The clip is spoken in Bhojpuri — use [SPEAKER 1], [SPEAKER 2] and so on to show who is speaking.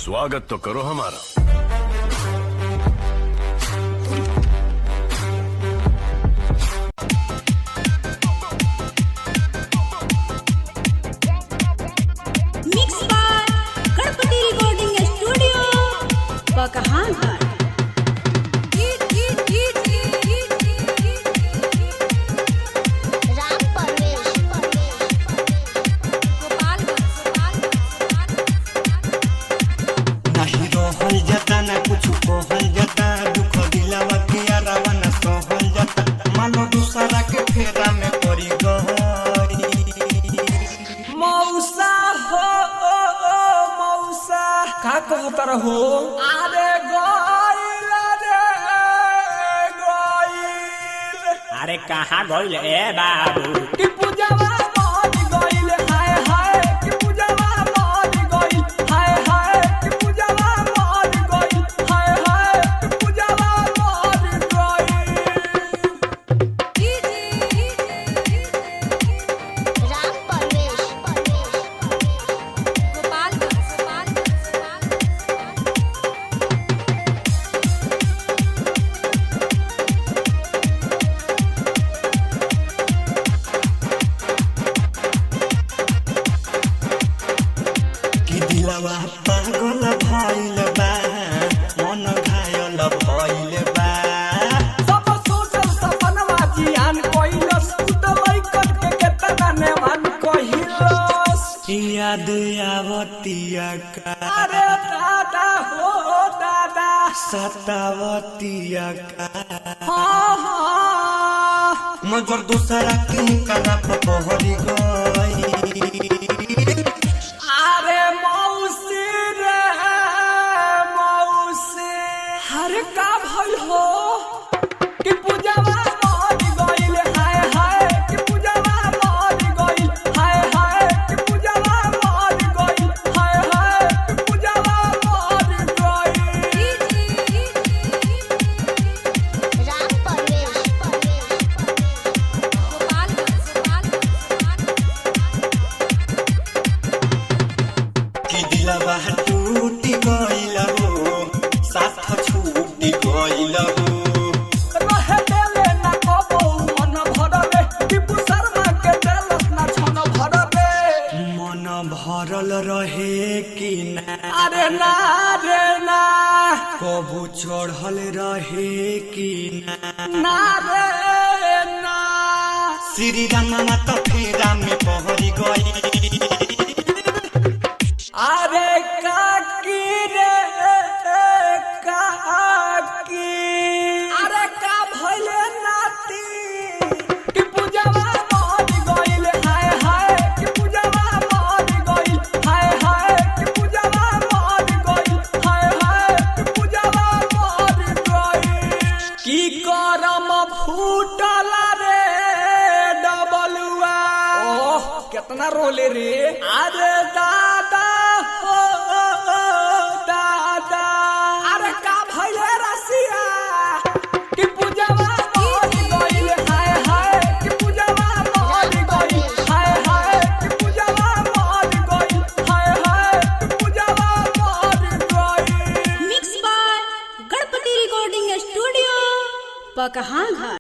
[SPEAKER 1] स्वागत तो करो हमारा।
[SPEAKER 2] Mix by Ganpati recording studio पकहान।
[SPEAKER 3] नहीं रहल जाता ना कुछ कहल जाता, दुख दिलावा के आरावा ना सहल जाता, मानो दूसरा के फेरा में पड़ी गई।
[SPEAKER 4] मौसा हो मौसा का कहता रहो? अरे गइल
[SPEAKER 5] अरे कहाँ गइल ए बाबू?
[SPEAKER 4] कि पूजावा मर गइल, हाय हाय कि पूजावा मर गइल, हाय हाय कि पूजावा मर गइल, हाय हाय कि पूजावा मर
[SPEAKER 3] कि दिलावा पागल भइल बा, मन घायल भइल बा।
[SPEAKER 4] सब सोचल सपनवा जियान कइलस, उतलै करके केतना नेमान कहिलस।
[SPEAKER 3] याद आवतिया का
[SPEAKER 4] अरे दादा हो दादा,
[SPEAKER 3] सतावतिया का
[SPEAKER 4] हाँ
[SPEAKER 3] मगर दूसरा के करा पहरी गई।
[SPEAKER 4] अरे मौसी रे मौसी, हर का भइल हो? कि पूजावा मर गइल, हाय हाय कि पूजावा मर गइल, हाय हाय कि पूजावा मर गइल, हाय हाय कि पूजावा मर गइल।
[SPEAKER 3] कि दिलवा टूटी गइल हो, साथ छूटी गइल हो।
[SPEAKER 4] रहे देले ना कबो मन भरबे, टिपू शर्मा के देलस ना छन भरबे।
[SPEAKER 3] मन भरल रहे कि ना,
[SPEAKER 4] अरे ना रे ना,
[SPEAKER 3] कबू चढ़ल रहे कि ना।
[SPEAKER 4] ना रे ना।
[SPEAKER 3] श्री रामा तो फेरा में पहरी गई।
[SPEAKER 4] अरे काकी रे काकी, अरे का भइले नाती? कि पूजावा मर गइल, हाय हाय कि पूजावा मर गइल, हाय हाय कि पूजावा मर गइल, हाय हाय कि पूजावा मर गइल। की करम फूटल रे डबलुआ, ओह कितना रोले रे। अरे दा